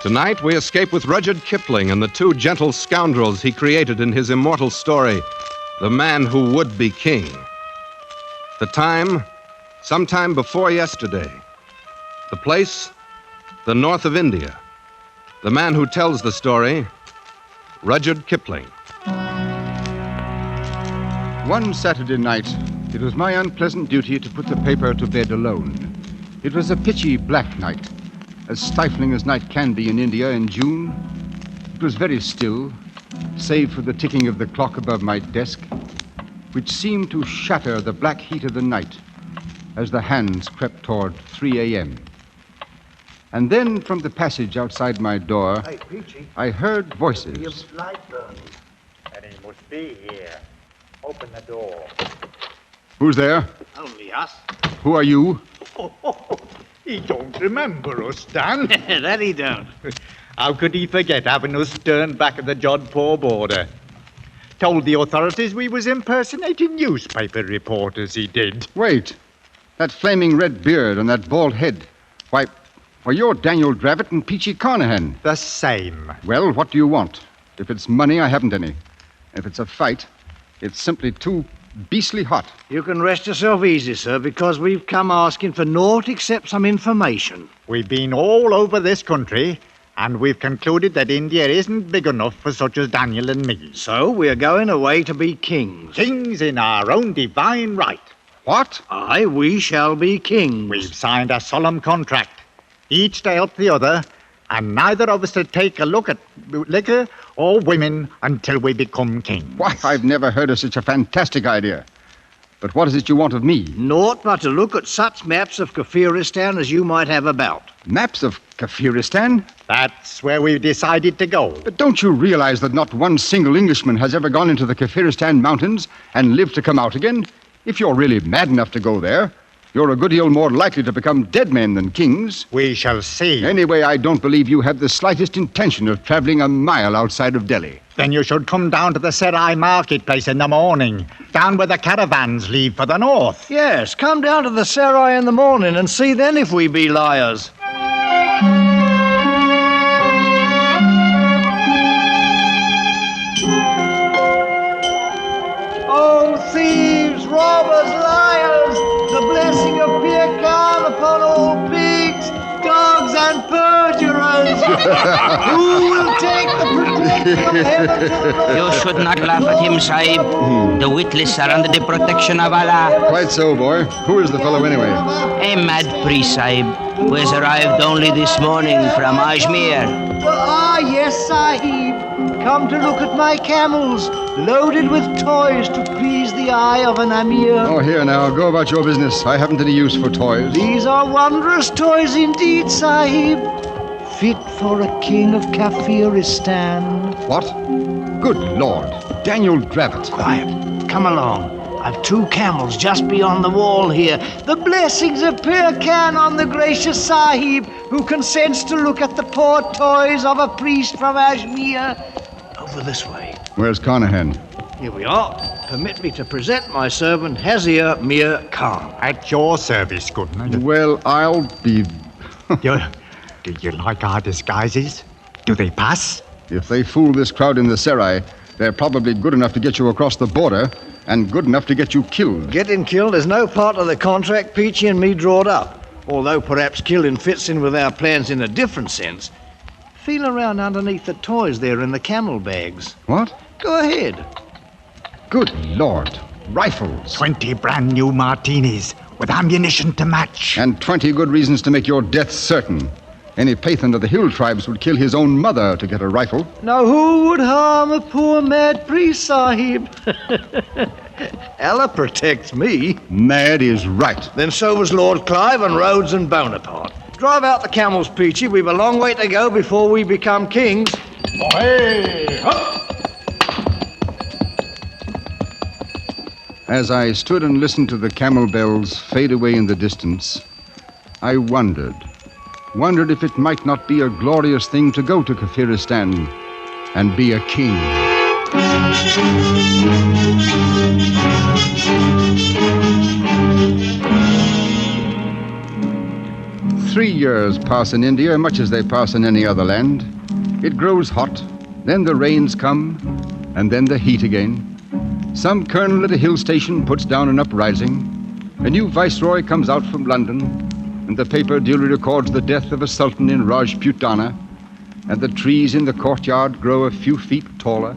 Tonight, we escape with Rudyard Kipling and the two gentle scoundrels he created in his immortal story, The Man Who Would Be King. The time, sometime before yesterday. The place, the north of India. The man who tells the story, Rudyard Kipling. One Saturday night, it was my unpleasant duty to put the paper to bed alone. It was a pitchy black night, as stifling as night can be in India in June. It was very still, save for the ticking of the clock above my desk, which seemed to shatter the black heat of the night as the hands crept toward 3 a.m. And then from the passage outside my door, Hey, Peachy. I heard voices. Your light burning. And he must be here. Open the door. Who's there? Only us. Who are you? He don't remember us, Dan. That he don't. How could he forget having us turned back at the Jodhpur border? Told the authorities we was impersonating newspaper reporters, he did. Wait. That flaming red beard and that bald head. Why, you're Daniel Dravett and Peachy Carnahan. The same. Well, what do you want? If it's money, I haven't any. If it's a fight, it's simply too beastly hot. You can rest yourself easy, sir, because we've come asking for naught except some information. We've been all over this country, and we've concluded that India isn't big enough for such as Daniel and me. So we're going away to be kings. Kings in our own divine right. What? Aye, we shall be kings. We've signed a solemn contract, each to help the other, and neither of us to take a look at liquor or women until we become kings. Why, I've never heard of such a fantastic idea. But what is it you want of me? Naught but to look at such maps of Kafiristan as you might have about. Maps of Kafiristan? That's where we've decided to go. But don't you realize that not one single Englishman has ever gone into the Kafiristan mountains and lived to come out again? If you're really mad enough to go there, you're a good deal more likely to become dead men than kings. We shall see. Anyway, I don't believe you have the slightest intention of traveling a mile outside of Delhi. Then you should come down to the Serai marketplace in the morning, down where the caravans leave for the north. Yes, come down to the Sarai in the morning and see then if we be liars. Oh, thieves, robbers, liars, the blessing of Pir Khan upon all pigs, dogs and perjurers. Who will take the protection of heaven to the Lord? You should not laugh at him, Sahib. The witless are under the protection of Allah. Quite so, boy. Who is the fellow anyway? A mad priest, Sahib, who has arrived only this morning from Ajmer. Ah, yes, Sahib. Come to look at my camels, loaded with toys to please the eye of an Amir. Oh, here now. Go about your business. I haven't any use for toys. These are wondrous toys indeed, Sahib. Fit for a king of Kafiristan. What? Good Lord. Daniel Dravett. Quiet. Come along. I've 2 camels just beyond the wall here. The blessings of Pir Khan on the gracious Sahib, who consents to look at the poor toys of a priest from Ajmer. Over this way. Where's Carnahan? Here we are. Permit me to present my servant, Hazir Mir Khan. At your service, goodman. Well, I'll be... Do you like our disguises? Do they pass? If they fool this crowd in the Serai, they're probably good enough to get you across the border and good enough to get you killed. Getting killed is no part of the contract Peachy and me drawed up. Although perhaps killing fits in with our plans in a different sense. Feel around underneath the toys there in the camel bags. What? Go ahead. Good Lord. Rifles. 20 brand new martinis with ammunition to match. And 20 good reasons to make your death certain. Any Pathan of the hill tribes would kill his own mother to get a rifle. Now who would harm a poor mad priest, Sahib? Allah protects me. Mad is right. Then so was Lord Clive and Rhodes and Bonaparte. Drive out the camels, Peachy. We've a long way to go before we become kings. Hey, up! As I stood and listened to the camel bells fade away in the distance, I wondered if it might not be a glorious thing to go to Kafiristan and be a king. 3 years pass in India much as they pass in any other land. It grows hot, then the rains come, and then the heat again. Some colonel at a hill station puts down an uprising. A new viceroy comes out from London, and the paper duly records the death of a sultan in Rajputana, and the trees in the courtyard grow a few feet taller.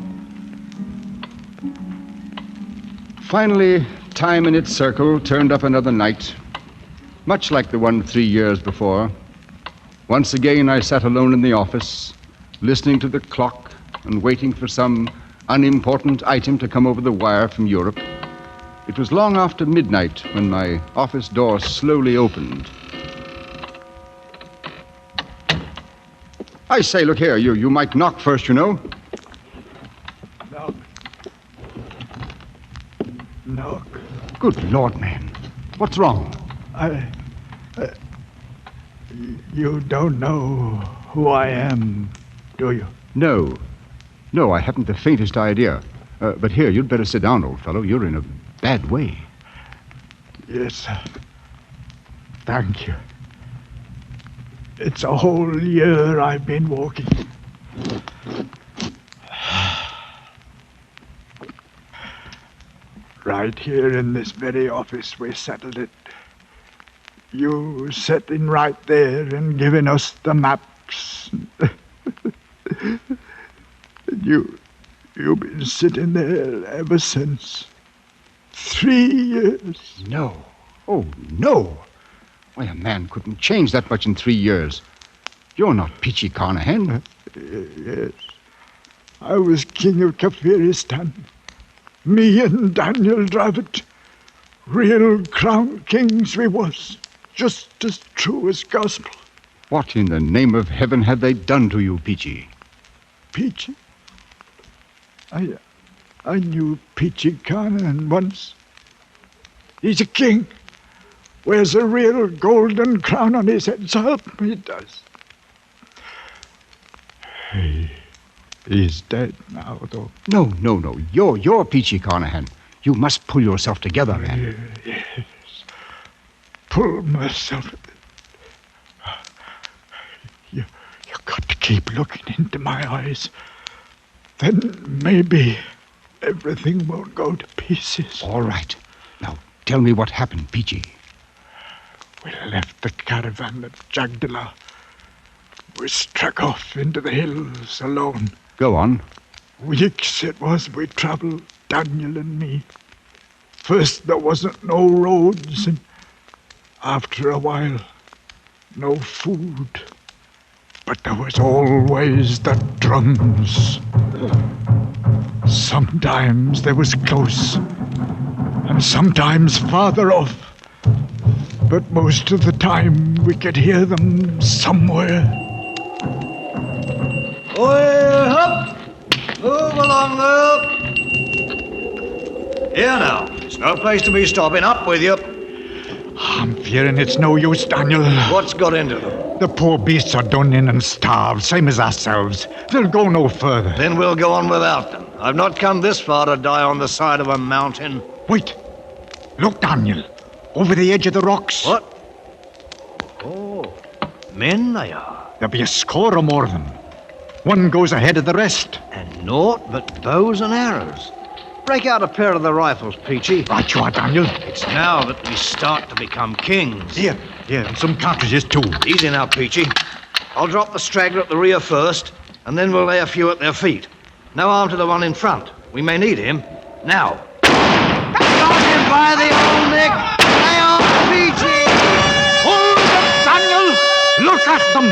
Finally, time in its circle turned up another night, much like the one 3 years before. Once again, I sat alone in the office, listening to the clock and waiting for some unimportant item to come over the wire from Europe. It was long after midnight when my office door slowly opened. I say, look here, you might knock first, you know. Knock. Good Lord, man. What's wrong? You don't know who I am, do you? No, I haven't the faintest idea. But here, you'd better sit down, old fellow. You're in a bad way. Yes. Thank you. It's a whole year I've been walking. Right here in this very office we settled it. You sitting right there and giving us the maps. You've been sitting there ever since. 3 years. No. Oh, no. Why, a man couldn't change that much in 3 years. You're not Peachy Carnahan. Yes. I was king of Kafiristan. Me and Daniel Dravit. Real crown kings we was. Just as true as gospel. What in the name of heaven had they done to you, Peachy? Peachy? I knew Peachy Carnahan once. He's a king. Wears a real golden crown on his head, so help me, he does. He's dead now, though. No. You're Peachy Carnahan. You must pull yourself together, man. Yes. Pull myself. You got to keep looking into my eyes. Then maybe everything won't go to pieces. All right. Now, tell me what happened, Peachy. We left the caravan at Jagdala. We struck off into the hills alone. Go on. Weeks it was we travelled, Daniel and me. First there wasn't no roads, and after a while, no food. But there was always the drums. Sometimes they was close, and sometimes farther off. But most of the time we could hear them somewhere. Oi, hup! Move along there. Here now, it's no place to be stopping. Up with you. I'm fearing it's no use, Daniel. What's got into them? The poor beasts are done in and starved, same as ourselves. They'll go no further. Then we'll go on without them. I've not come this far to die on the side of a mountain. Wait. Look, Daniel. Over the edge of the rocks. What? Oh, men they are. There'll be a score or more of them. One goes ahead of the rest. And naught but bows and arrows. Break out a pair of the rifles, Peachy. Right you are, Daniel. It's now that we start to become kings. Here, and some cartridges too. Easy now, Peachy. I'll drop the straggler at the rear first, and then we'll lay a few at their feet. No harm to the one in front. We may need him. Now. Got him by the old neck. Lay on, Peachy! Hold them, Daniel! Look at them!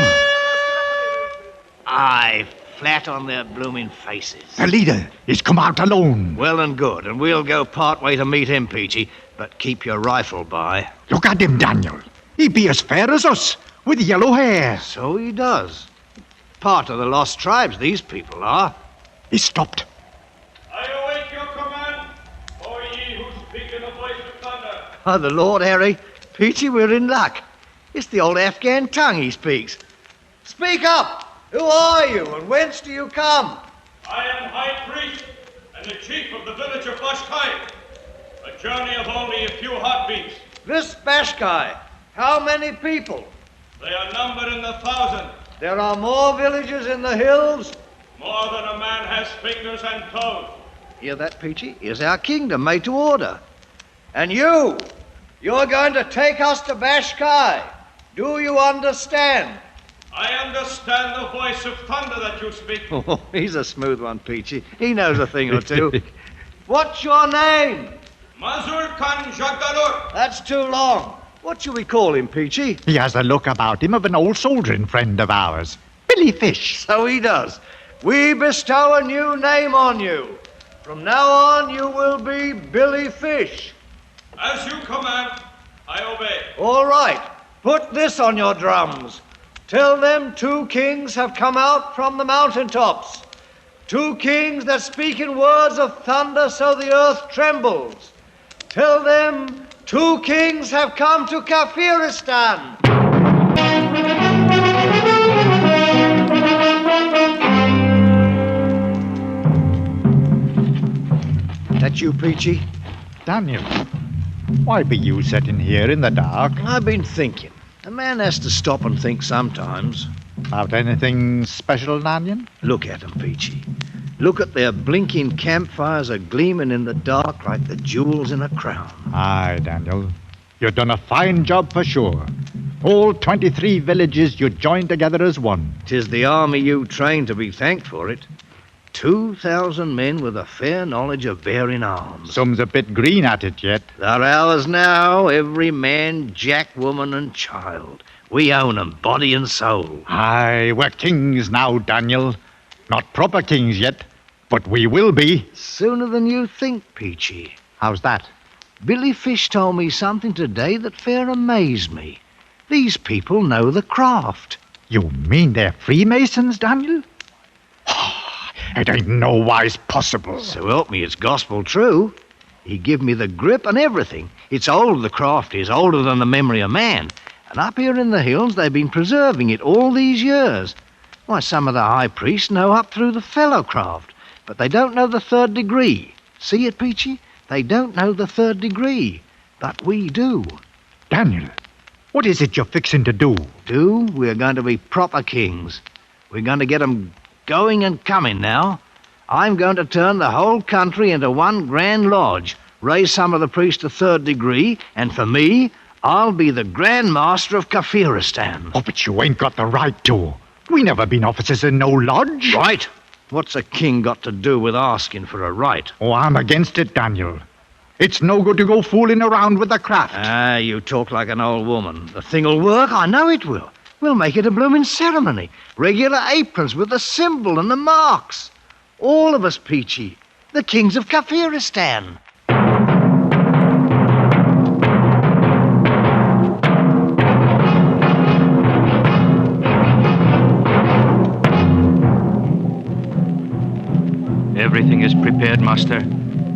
Aye, flat on their blooming faces. The leader is come out alone. Well and good, and we'll go part way to meet him, Peachy, but keep your rifle by. Look at him, Daniel. He be as fair as us, with yellow hair. So he does. Part of the lost tribes, these people are. He stopped. I await your command, O ye who speak in the voice of thunder. Oh, the Lord Harry. Peachy, we're in luck. It's the old Afghan tongue he speaks. Speak up! Who are you, and whence do you come? I am High Priest and the chief of the village of Bashkai. A journey of only a few heartbeats. This Bashkai, how many people? They are numbered in the thousand. There are more villages in the hills. More than a man has fingers and toes. Hear that, Peachy? Here's our kingdom made to order. And you're going to take us to Bashkai. Do you understand? I understand the voice of thunder that you speak. Oh, he's a smooth one, Peachy. He knows a thing or two. What's your name? Mazur Khan Jagdalur. That's too long. What shall we call him, Peachy? He has a look about him of an old soldiering friend of ours, Billy Fish. So he does. We bestow a new name on you. From now on, you will be Billy Fish. As you command, I obey. All right. Put this on your drums. Tell them 2 kings have come out from the mountaintops. 2 kings that speak in words of thunder so the earth trembles. Tell them 2 kings have come to Kafiristan. That you, Peachy? Daniel, why be you sitting here in the dark? I've been thinking. A man has to stop and think sometimes. About anything special, Daniel? Look at 'em, Peachy. Look at their blinking campfires a gleaming in the dark like the jewels in a crown. Aye, Daniel. You've done a fine job for sure. All 23 villages you joined together as one. 'Tis the army you trained to be thanked for it. 2,000 men with a fair knowledge of bearing arms. Some's a bit green at it yet. They're ours now, every man, jack, woman, and child. We own 'em, body and soul. Aye, we're kings now, Daniel. Not proper kings yet, but we will be. Sooner than you think, Peachy. How's that? Billy Fish told me something today that fair amazed me. These people know the craft. You mean they're Freemasons, Daniel? It ain't no wise possible. So help me, it's gospel true. He give me the grip and everything. It's old, the craft is, older than the memory of man. And up here in the hills, they've been preserving it all these years. Why, some of the high priests know up through the fellow craft, but they don't know the 3rd degree. See it, Peachy? They don't know the 3rd degree, but we do. Daniel, what is it you're fixing to do? We're going to be proper kings. We're going to get 'em going and coming now. I'm going to turn the whole country into one grand lodge, raise some of the priests to 3rd degree, and for me, I'll be the Grand Master of Kafiristan. Oh, but you ain't got the right to. We never been officers in no lodge. Right? What's a king got to do with asking for a right? Oh, I'm against it, Daniel. It's no good to go fooling around with the craft. Ah, you talk like an old woman. The thing'll work, I know it will. We'll make it a blooming ceremony. Regular aprons with the symbol and the marks. All of us, Peachy. The kings of Kafiristan. Everything is prepared, Master.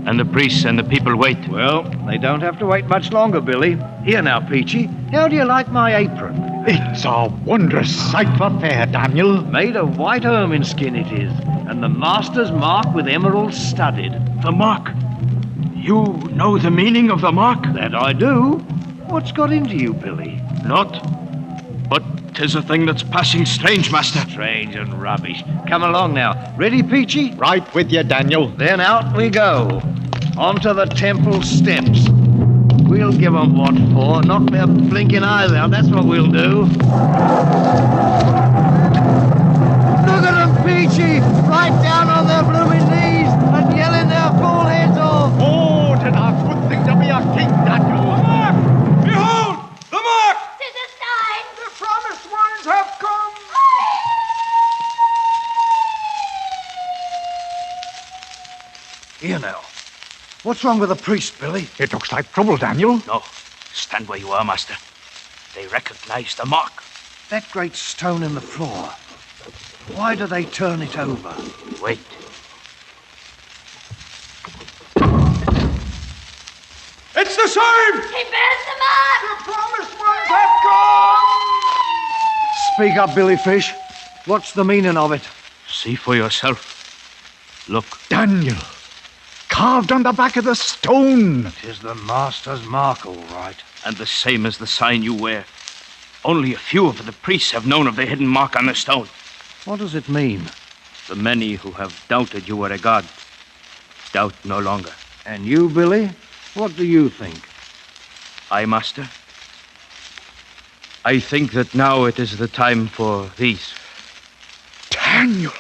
And the priests and the people wait. Well, they don't have to wait much longer, Billy. Here now, Peachy. How do you like my apron? It's a wondrous sight for fair, Daniel. Made of white ermine skin it is, and the master's mark with emeralds studded. The mark. You know the meaning of the mark? That I do. What's got into you, Billy? Not. But 'tis a thing that's passing strange, Master. Strange and rubbish. Come along now. Ready, Peachy? Right with you, Daniel. Then out we go. Onto the temple steps. We'll give 'em what for. Knock their blinking eyes out. That's what we'll do. Look at 'em, Peachy. Right down on their blooming knees and yelling their full heads off. Oh, did I good thing to be a king, Daniel. The mark! Behold! The mark! Tis a sign! The promised ones have come. Here now. What's wrong with the priest, Billy? It looks like trouble, Daniel. No, stand where you are, Master. They recognize the mark. That great stone in the floor. Why do they turn it over? Wait. It's the same! He bears the mark! The promised ones have come. Speak up, Billy Fish. What's the meaning of it? See for yourself. Look. Daniel. Carved on the back of the stone. 'Tis the master's mark, all right. And the same as the sign you wear. Only a few of the priests have known of the hidden mark on the stone. What does it mean? The many who have doubted you were a god doubt no longer. And you, Billy? What do you think? I, Master? I think that now it is the time for these. Daniel!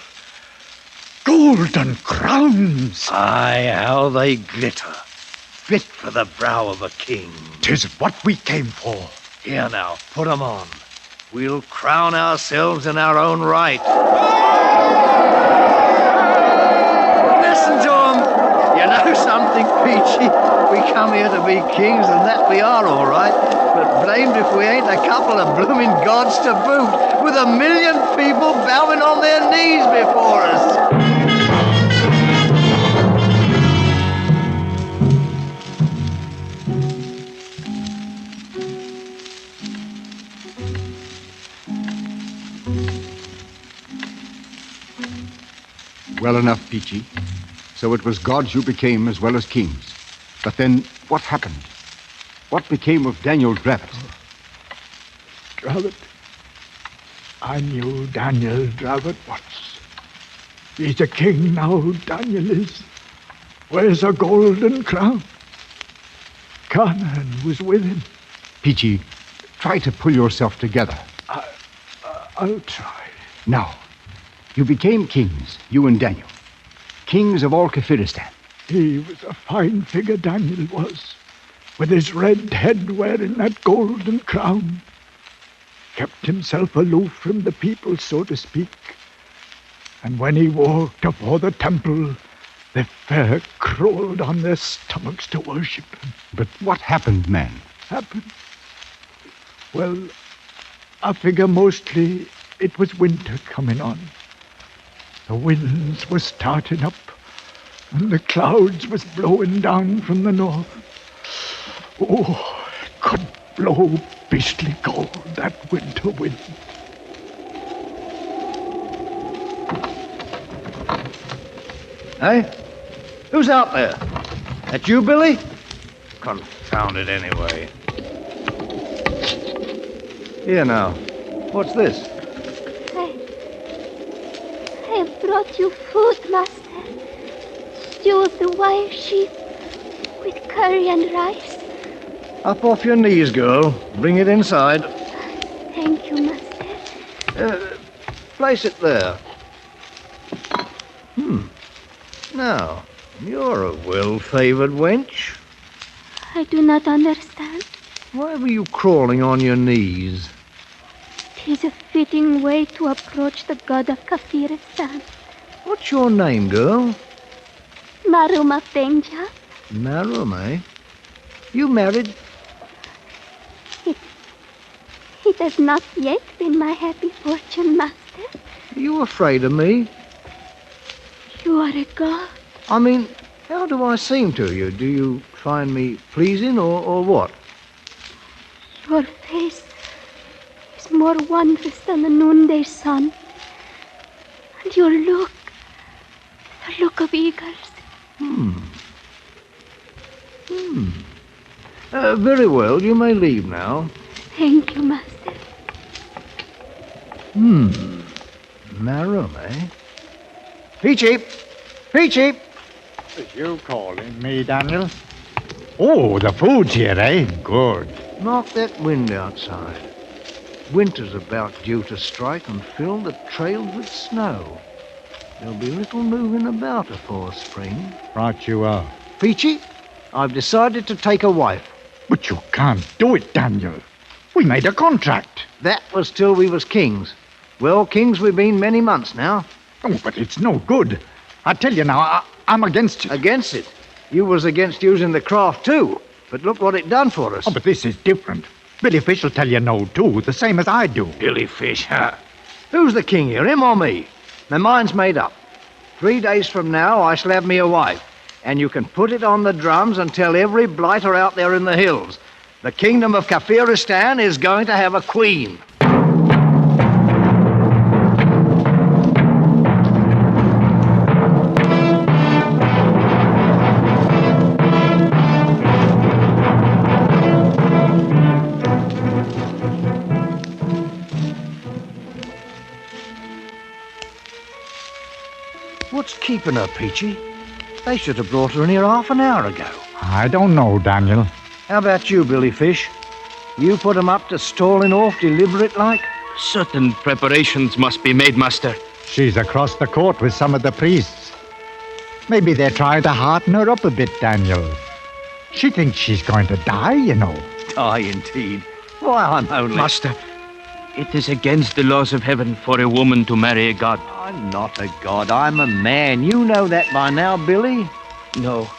Golden crowns! Aye, how they glitter. Fit for the brow of a king. 'Tis what we came for. Here now, put 'em on. We'll crown ourselves in our own right. Listen to 'em. You know something, Peachy? We come here to be kings, and that we are, all right. But blamed if we ain't a couple of blooming gods to boot, with 1,000,000 people bowing on their knees before us. Well enough, Peachy. So it was gods you became as well as kings. But then, what happened? What became of Daniel Dravot? Dravot? I knew Daniel Dravot once. He's a king now, Daniel is. Wears a golden crown. Canaan was with him. Peachy, try to pull yourself together. I'll try. Now, you became kings, you and Daniel. Kings of all Kafiristan. He was a fine figure, Daniel was, with his red head wearing that golden crown. Kept himself aloof from the people, so to speak. And when he walked before the temple, they fair crawled on their stomachs to worship him. But what happened, man? Happened? Well, I figure mostly it was winter coming on. The winds were starting up, and the clouds was blowing down from the north. Oh, it could blow beastly cold, that winter wind. Hey? Who's out there? That you, Billy? Confound it anyway. Here now. What's this? I have brought you food, Master. Stew of the wild sheep with curry and rice. Up off your knees, girl. Bring it inside. Thank you, Master. Place it there. Now, you're a well-favored wench. I do not understand. Why were you crawling on your knees? 'Tis a fitting way to approach the god of Kafiristan. What's your name, girl? Maruma Penja. Marum, eh? You married? It has not yet been my happy fortune, Master. Are you afraid of me? You are a god. I mean, how do I seem to you? Do you find me pleasing or what? Your face is more wondrous than the noonday sun. And your look, the look of eagles. Very well, you may leave now. Thank you, Master. Marum, eh? Peachy! Peachy! Is you calling me, Daniel? Oh, the food's here, eh? Good. Knock that wind outside. Winter's about due to strike and fill the trails with snow. There'll be little moving about afore spring. Right you are. Peachy, I've decided to take a wife. But you can't do it, Daniel. We made a contract. That was till we was kings. Well, kings we've been many months now. Oh, but it's no good. I tell you now, I'm against it. Against it. You was against using the craft too. But look what it done for us. Oh, but this is different. Billy Fish will tell you no, too, the same as I do. Billy Fish, huh? Who's the king here, him or me? My mind's made up. 3 days from now, I shall have me a wife. And you can put it on the drums and tell every blighter out there in the hills. The kingdom of Kafiristan is going to have a queen. What's keeping her, Peachy? They should have brought her in here half an hour ago. I don't know, Daniel. How about you, Billy Fish? You put 'em up to stalling off deliberate like? Certain preparations must be made, Master. She's across the court with some of the priests. Maybe they're trying to hearten her up a bit, Daniel. She thinks she's going to die, you know. Die, indeed. Why, I'm only... Master, it is against the laws of heaven for a woman to marry a god. I'm not a god. I'm a man. You know that by now, Billy. No,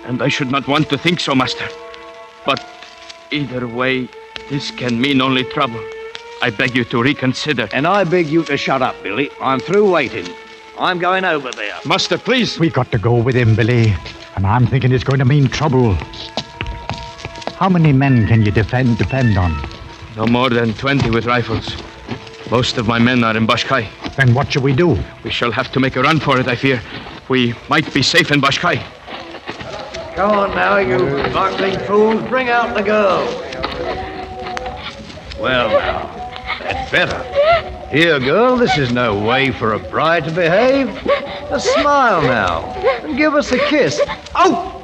and I should not want to think so, Master. But either way, this can mean only trouble. I beg you to reconsider. And I beg you to shut up, Billy. I'm through waiting. I'm going over there. Master, please. We got to go with him, Billy. And I'm thinking it's going to mean trouble. How many men can you depend on? No more than 20 with rifles. Most of my men are in Bashkai. Then what shall we do? We shall have to make a run for it, I fear. We might be safe in Bashkai. Come on now, you buckling fools. Bring out the girl. Well, now, that's better. Here, girl, this is no way for a bride to behave. A smile now, and give us a kiss. Oh!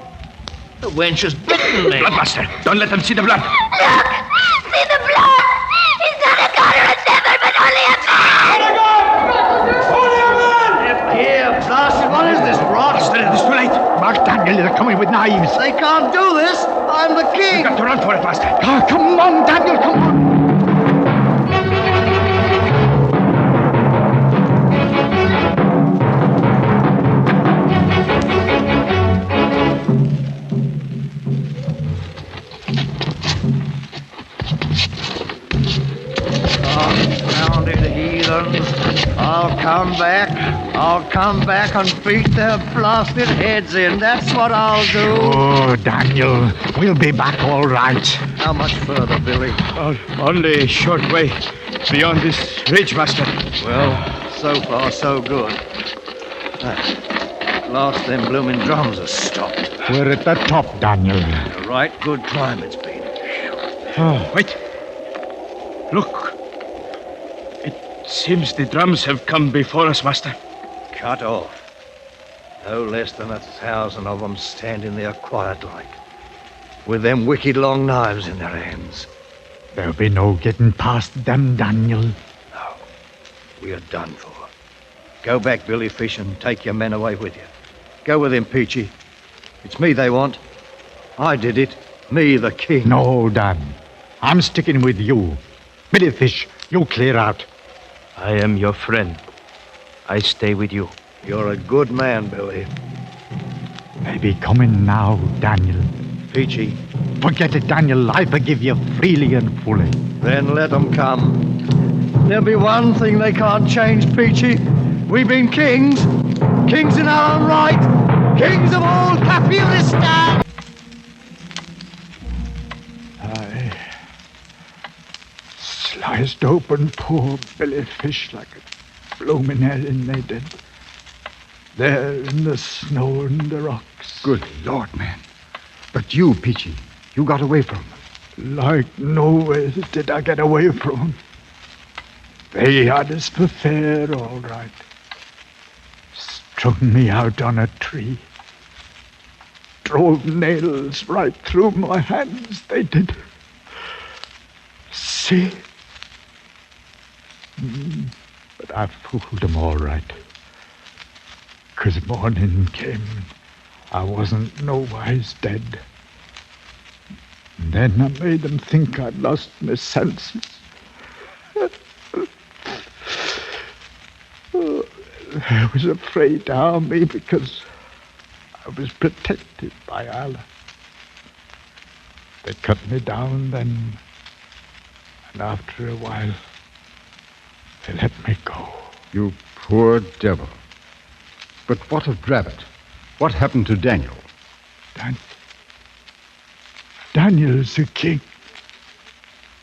The wench has bitten me. Blood, Master. Don't let them see the blood. Look! See the blood! He's not a god or a devil, but only a man! Here, blasted, what is this rot? Master, it is too late. Mark, Daniel, they're coming with knives. They can't do this. I'm the king. We've got to run for it, Master. Oh, come on, Daniel, come on. Confounded heathens. I'll come back and beat their blasted heads in. That's what I'll do. Oh, Daniel, we'll be back all right. How much further, Billy? Only a short way beyond this ridge, Master. Well, so far, so good. At last, them blooming drums are stopped. We're at the top, Daniel. A right good climb it's been. Oh, wait. Look. It seems the drums have come before us, Master. Cut off. No less than 1,000 of them standing there quiet-like, with them wicked long knives in their hands. There'll be no getting past them, Daniel. No, we are done for. Go back, Billy Fish, and take your men away with you. Go with him, Peachy. It's me they want. I did it. Me, the king. No, Dan. I'm sticking with you. Billy Fish, you clear out. I am your friend. I stay with you. You're a good man, Billy. They be coming now, Daniel. Peachy. Forget it, Daniel. I forgive you freely and fully. Then let them come. There'll be one thing they can't change, Peachy. We've been kings. Kings in our own right. Kings of all Kafiristan. I sliced open poor Billy Fish like a bloomin' Ellen they did. There in the snow and the rocks. Good Lord, man. But you, Peachy, you got away from them. Like nowhere did I get away from 'em. They had us for fair, all right. Strung me out on a tree. Drove nails right through my hands, they did. See? But I fooled 'em all right. 'Cause morning came, I wasn't nowise dead. And then I made them think I'd lost my senses. They was afraid to harm me because I was protected by Allah. They cut me down then, and after a while, they let me go. You poor devil. But what of Drabbit? What happened to Daniel? Daniel's a king.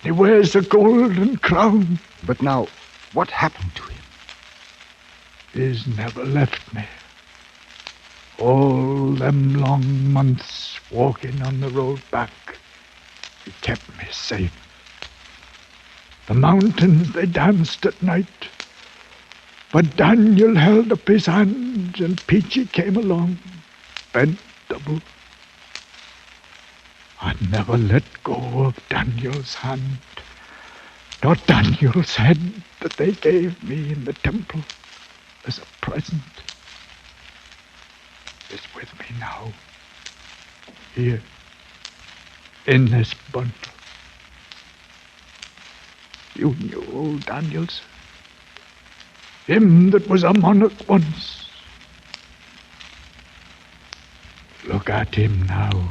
He wears a golden crown. But now, what happened to him? He's never left me. All them long months walking on the road back, he kept me safe. The mountains, they danced at night. But Daniel held up his hands, and Peachy came along, bent double. I never let go of Daniel's hand, nor Daniel's head that they gave me in the temple as a present is with me now, here, in this bundle. You knew old Daniel, sir. Him that was a monarch once. Look at him now.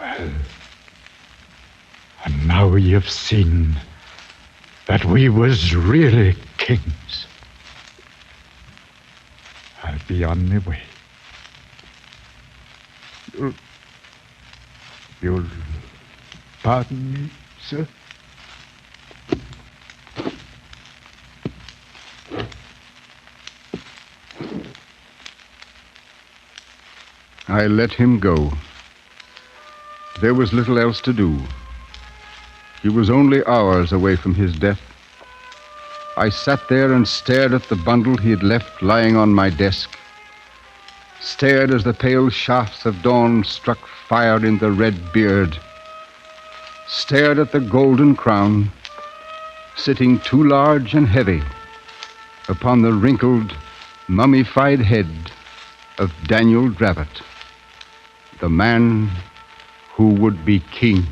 Well, and now you've seen that we was really kings. I'll be on my way. You'll pardon me, sir? I let him go. There was little else to do. He was only hours away from his death. I sat there and stared at the bundle he had left lying on my desk, stared as the pale shafts of dawn struck fire in the red beard, stared at the golden crown, sitting too large and heavy upon the wrinkled, mummified head of Daniel Dravot, the man who would be king.